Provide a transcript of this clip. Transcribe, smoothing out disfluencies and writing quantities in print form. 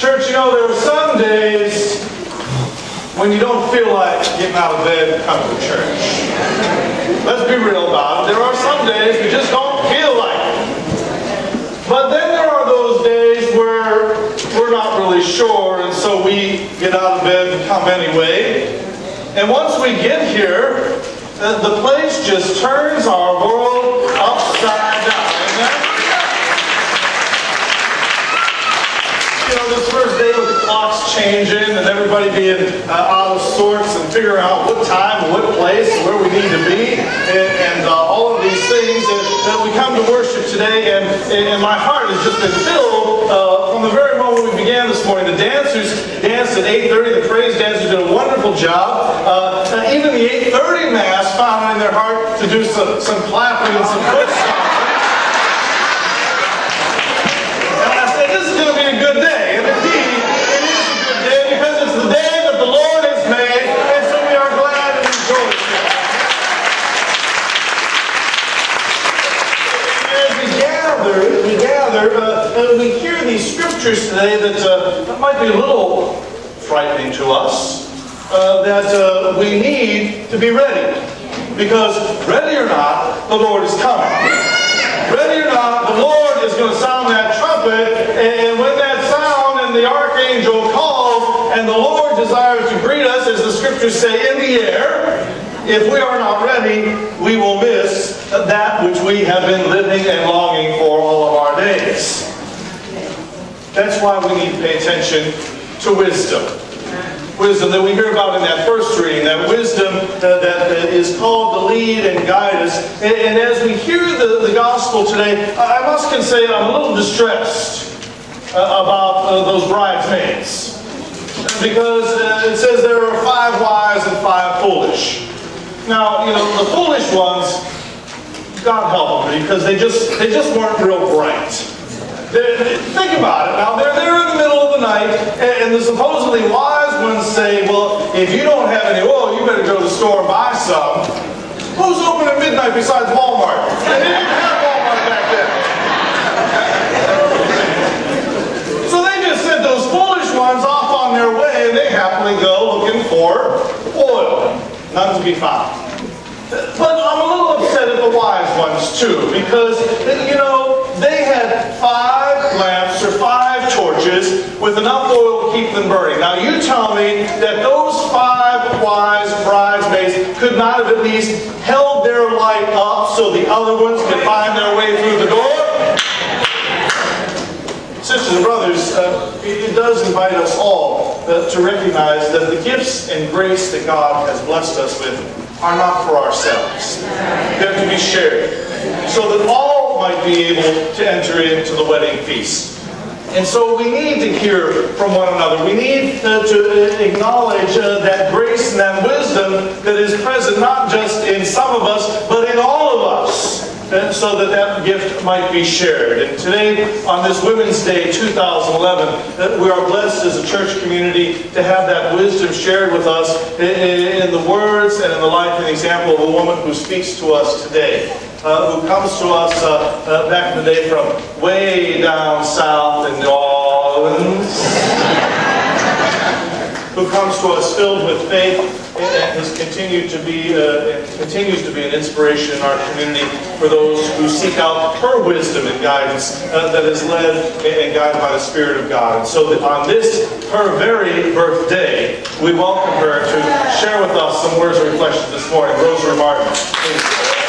Church, you know, there are some days when you don't feel like getting out of bed and coming to church. Let's be real about it. There are some days we just don't feel like it. But then there are those days where we're not really sure, and so we get out of bed and come anyway. And once we get here, the place just turns our world upside down. Amen? You know, this first day with the clocks changing and everybody being out of sorts and figuring out what time and what place and where we need to be and all of these things that we come to worship today, and my heart has just been filled from the very moment we began this morning. The dancers danced at 8:30. The praise dancers did a wonderful job. Even the 8:30 Mass found it in their heart to do some clapping and some foot stomping. And I said, this is going to be a good day. And indeed, it is a good day because it's the day that the Lord has made, and so we are glad and rejoice. As we hear these scriptures today that might be a little frightening to us, that we need to be ready. Because ready or not, the Lord is coming. Ready or not, the Lord is going to sound that trumpet, and when that sound and the archangel calls, and the Lord desires to greet us, as the scriptures say, in the air, if we are not ready, we will miss that which we have been living and longing for all of our days. That's why we need to pay attention to wisdom. Wisdom that we hear about in that first reading, that wisdom that is called to lead and guide us. And as we hear the gospel today, I must say I'm a little distressed about those bridesmaids. Because it says there are 5 wise and 5 foolish. Now, you know, the foolish ones, God help them, because they just weren't real bright. Think about it. Now, they're in the middle of the night, and the supposedly wise ones say, well, if you don't have any oil, you better go to the store and buy some. Who's open at midnight besides Walmart? They didn't have Walmart back then. So they just sent those foolish ones off on their way, and they happily go looking for oil. None to be found. But I'm a little upset at the wise ones too, because, you know, they had 5 lamps or 5 torches with enough oil to keep them burning. Now you tell me that those 5 wise bridesmaids could not have at least held their light up so the other ones could find their way through the door? Sisters and brothers, it does invite us all to recognize that the gifts and grace that God has blessed us with are not for ourselves. They're to be shared, so that all might be able to enter into the wedding feast. And so we need to hear from one another. We need to acknowledge that grace and that wisdom that is present not just in some of us, but in all of us, so that that gift might be shared. And today, on this Women's Day 2011, we are blessed as a church community to have that wisdom shared with us in the words and in the life and example of a woman who speaks to us today, who comes to us back in the day from way down south in New Orleans, who comes to us filled with faith and has continued to be continues to be an inspiration in our community for those who seek out her wisdom and guidance that is led and guided by the Spirit of God. And so that on this, her very birthday, we welcome her to share with us some words of reflection this morning. Rosemary Martin, please.